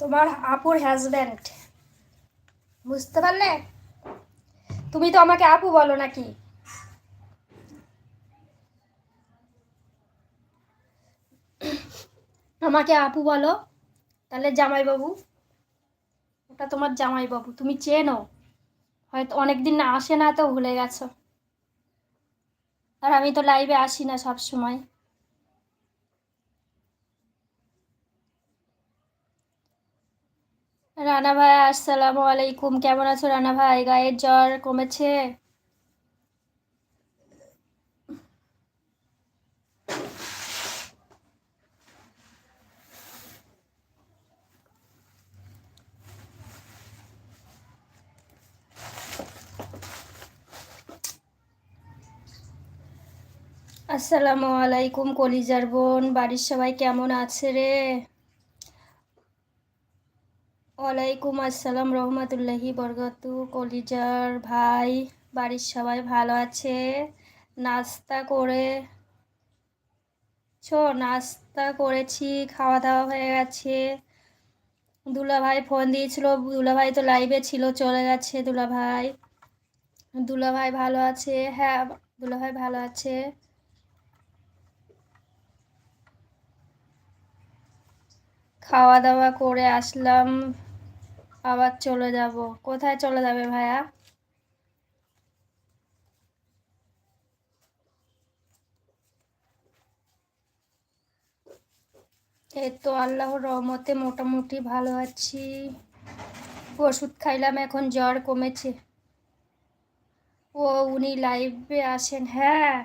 তোমার আপুর হাজব্যান্ড, বুঝতে পারলে? তুমি তো আমাকে আপু বলো নাকি? আমাকে আপু বলো, তাহলে জামাইবাবু। ওটা তোমার জামাইবাবু, তুমি চেনো। হয়তো অনেকদিন না আসে না তো ভুলে গেছো। আর আমি তো লাইভে আসি না সব সময়। রানা ভাই, আসসালামু আলাইকুম। কেমন আছো রানা ভাই? গায়ের জ্বর কমেছে? আসসালামু আলাইকুম কলিজার বোন, বাড়ির সবাই কেমন আছে রে? ওয়ালাইকুম আসসালাম রহমতুল্লাহি বরকাতু। কলিজার ভাই, বাড়ির সবাই ভালো আছে? নাস্তা করে নাস্তা করেছি, খাওয়া দাওয়া হয়ে গেছে। দুলাভাই ফোন দিয়েছিল, দুলাভাই তো লাইভে ছিল, চলে গেছে দুলাভাই। দুলাভাই ভালো আছে? হ্যাঁ, দুলাভাই ভালো আছে। খাওয়া দাওয়া করে আসলাম, আবার চলে যাব। কোথায় চলে যাবে ভাইয়া? এই তো আল্লাহর রহমতে মোটামুটি ভালো আছি। ওষুধ খাইলাম, এখন জ্বর কমেছে। ও, উনি লাইভে আসেন? হ্যাঁ।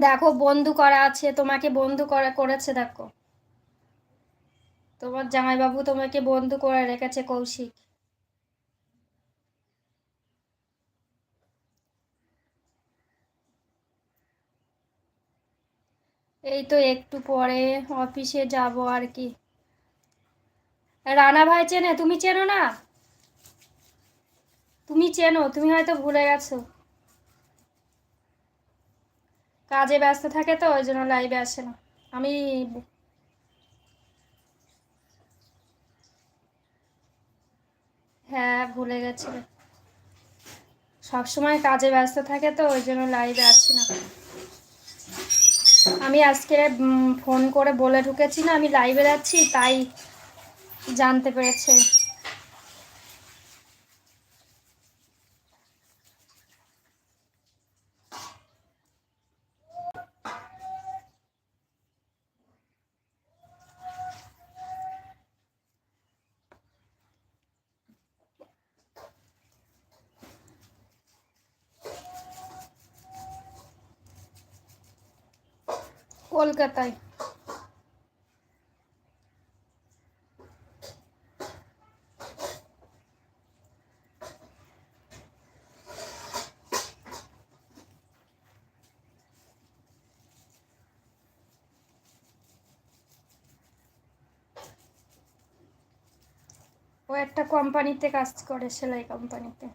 দেখো, বন্ধু করা আছে, তোমাকে বন্ধু করেছে দেখো। তোমার জামাইবাবু তোমাকে বন্ধু করে রেখেছে, কৌশিক। এই তো একটু পরে অফিসে যাব আর কি। রানা ভাই চেনে? তুমি চেনো না? তুমি চেনো, তুমি হয়তো ভুলে গেছো। কাজে ব্যস্ত থাকে তো ওই জন্য লাইভে আসে না। আমি, হ্যাঁ, ভুলে গেছি। সবসময় কাজে ব্যস্ত থাকে তো ওই জন্য লাইভে আসে না। আমি আজকে ফোন করে বলে ঢুকেছি না আমি লাইভে যাচ্ছি, তাই জানতে পেরেছে। কলকাতায়। ও একটা কোম্পানিতে কাজ করে, সেলাই কোম্পানিতে।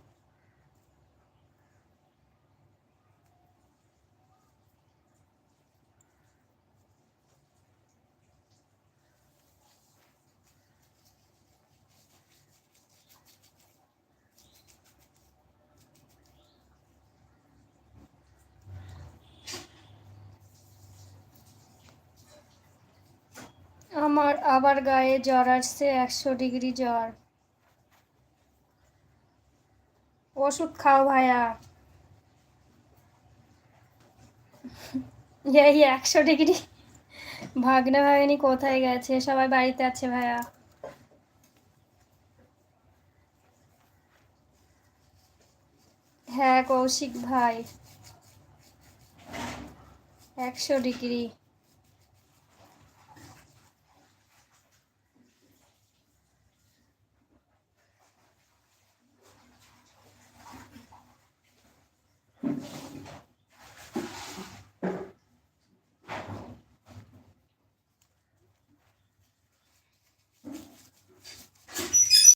আমার আবার গায়ে জ্বর আসছে, 100 ডিগ্রি জ্বর। ওষুধ খাও ভাইয়া। এই 100 ডিগ্রি। ভাগ্নে ভাগ্নি কোথায় গেছে? সবাই বাড়িতে আছে ভাইয়া। হ্যাঁ কৌশিক ভাই, 100 ডিগ্রি।